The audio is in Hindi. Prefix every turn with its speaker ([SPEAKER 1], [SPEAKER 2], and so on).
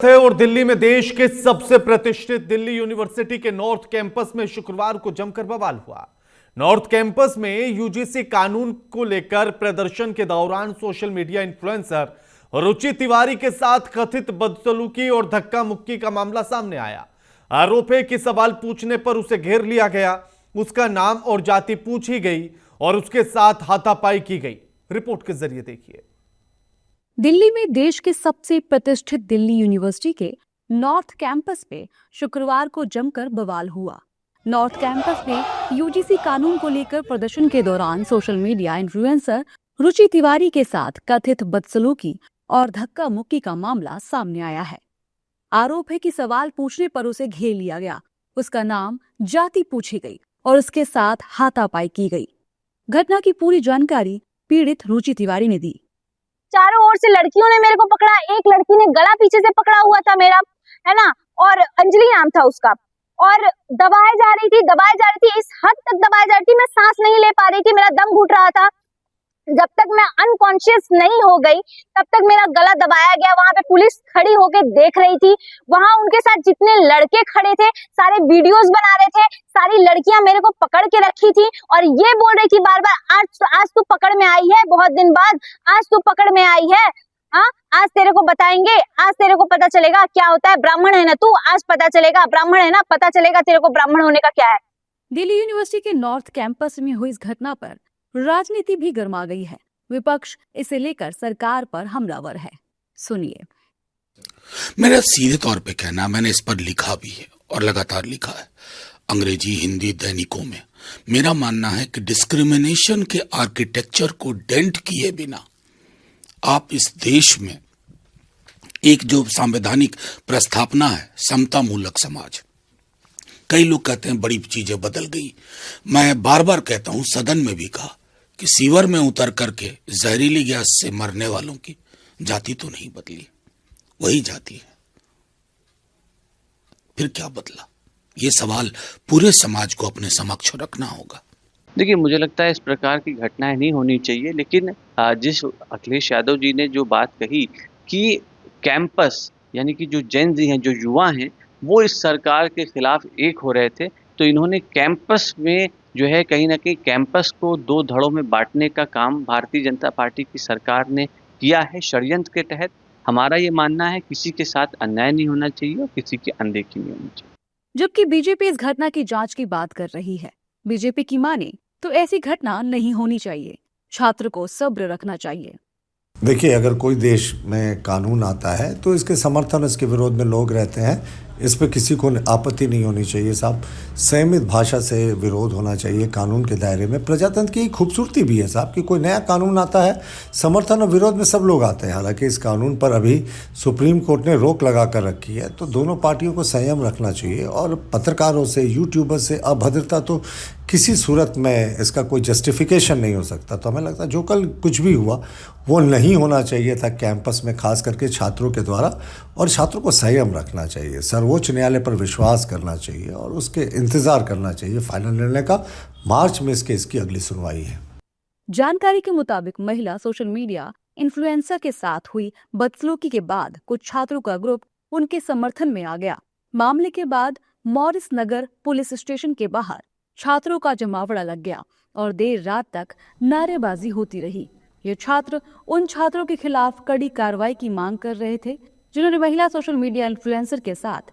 [SPEAKER 1] है और दिल्ली में देश के सबसे प्रतिष्ठित दिल्ली यूनिवर्सिटी के नॉर्थ कैंपस में शुक्रवार को जमकर बवाल हुआ। नॉर्थ कैंपस में यूजीसी कानून को लेकर प्रदर्शन के दौरान सोशल मीडिया इन्फ्लुएंसर रुचि तिवारी के साथ कथित बदसलूकी और धक्का मुक्की का मामला सामने आया। आरोप है कि सवाल पूछने पर उसे घेर लिया गया, उसका नाम और जाति पूछी गई और उसके साथ हाथापाई की गई। रिपोर्ट के जरिए देखिए।
[SPEAKER 2] दिल्ली में देश के सबसे प्रतिष्ठित दिल्ली यूनिवर्सिटी के नॉर्थ कैंपस पे शुक्रवार को जमकर बवाल हुआ। नॉर्थ कैंपस में यूजीसी कानून को लेकर प्रदर्शन के दौरान सोशल मीडिया इन्फ्लुएंसर रुचि तिवारी के साथ कथित बदसलूकी और धक्का मुक्की का मामला सामने आया है। आरोप है कि सवाल पूछने पर उसे घेर लिया गया, उसका नाम, जाति पूछी गई और उसके साथ हाथापाई की गई। घटना की पूरी जानकारी पीड़ित रुचि तिवारी ने दी।
[SPEAKER 3] चारों ओर से लड़कियों ने मेरे को पकड़ा, एक लड़की ने गला पीछे से पकड़ा हुआ था मेरा, है ना, और अंजलि नाम था उसका, और दबाए जा रही थी, इस हद तक दबाए जा रही थी, मैं सांस नहीं ले पा रही थी, मेरा दम घुट रहा था। जब तक मैं अनकॉन्शियस नहीं हो गई तब तक मेरा गला दबाया गया। वहां पे पुलिस खड़ी होके देख रही थी, वहां उनके साथ जितने लड़के खड़े थे सारे वीडियोस बना रहे थे, सारी लड़कियां मेरे को पकड़ के रखी थी और ये बोल रही थी बार बार, आज तू पकड़ में आई है, बहुत दिन बाद आज तू पकड़ में आई है। हाँ, आज तेरे को बताएंगे, आज तेरे को पता चलेगा क्या होता है, ब्राह्मण है ना तू, आज पता चलेगा, ब्राह्मण है ना, पता चलेगा तेरे को ब्राह्मण होने का क्या है।
[SPEAKER 2] दिल्ली यूनिवर्सिटी के नॉर्थ कैंपस में हुई इस घटना पर राजनीति भी गर्मा गई है। विपक्ष इसे लेकर सरकार पर हमलावर है। सुनिए।
[SPEAKER 4] मेरा सीधे तौर पे कहना, मैंने इस पर लिखा भी है और लगातार लिखा है अंग्रेजी हिंदी दैनिकों में। मेरा मानना है कि डिस्क्रिमिनेशन के आर्किटेक्चर को डेंट किए बिना आप इस देश में एक जो संवैधानिक प्रस्थापना है, समता मूलक समाज, कई लोग कहते हैं बड़ी चीजें बदल गई। मैं बार बार कहता हूं, सदन में भी कहा कि सीवर में उतर करके जहरीली गैस से मरने वालों की जाति तो नहीं बदली, वही जाति है, फिर क्या बदला? ये सवाल पूरे समाज को अपने समक्ष रखना होगा।
[SPEAKER 5] देखिए, मुझे लगता है इस प्रकार की घटनाएं नहीं होनी चाहिए, लेकिन जिस अखिलेश यादव जी ने जो बात कही कि कैंपस यानी कि जो जेन जी हैं, जो युवा हैं, वो इस सरकार के खिलाफ एक हो रहे थे, तो इन्होंने कैंपस में जो है कहीं ना कहीं कैंपस को दो धड़ों में बांटने का काम भारतीय जनता पार्टी की सरकार ने किया है षड्यंत्र के तहत। हमारा ये मानना है किसी के साथ अन्याय नहीं होना चाहिए और किसी की अनदेखी नहीं होनी चाहिए।
[SPEAKER 2] जबकि बीजेपी इस घटना की जांच की बात कर रही है। बीजेपी की माने तो ऐसी घटना नहीं होनी चाहिए, छात्र को सब्र रखना चाहिए।
[SPEAKER 6] देखिए, अगर कोई देश में कानून आता है तो इसके समर्थन, इसके विरोध में लोग रहते हैं, इस पे किसी को आपत्ति नहीं होनी चाहिए साहब। संयमित भाषा से विरोध होना चाहिए कानून के दायरे में। प्रजातंत्र की खूबसूरती भी है साहब कि कोई नया कानून आता है, समर्थन और विरोध में सब लोग आते हैं। हालांकि इस कानून पर अभी सुप्रीम कोर्ट ने रोक लगा कर रखी है, तो दोनों पार्टियों को संयम रखना चाहिए। और पत्रकारों से, यूट्यूबर से अभद्रता तो किसी सूरत में इसका कोई जस्टिफिकेशन नहीं हो सकता। तो हमें लगता है जो कल कुछ भी हुआ वो नहीं होना चाहिए था कैंपस में, खास करके छात्रों के द्वारा। और छात्रों को संयम रखना चाहिए, सर्वोच्च न्यायालय पर विश्वास करना चाहिए और उसके इंतजार करना चाहिए फाइनल निर्णय का। मार्च में इस केस की अगली सुनवाई है।
[SPEAKER 2] जानकारी के मुताबिक महिला सोशल मीडिया इन्फ्लुएंसर के साथ हुई बदसलूकी के बाद कुछ छात्रों का ग्रुप उनके समर्थन में आ गया। मामले के बाद मॉरिस नगर पुलिस स्टेशन के बाहर छात्रों का जमावड़ा लग गया और देर रात तक नारेबाजी होती रही। ये छात्र उन छात्रों के खिलाफ कड़ी कार्रवाई की मांग कर रहे थे जिन्होंने महिला सोशल मीडिया इन्फ्लुएंसर के साथ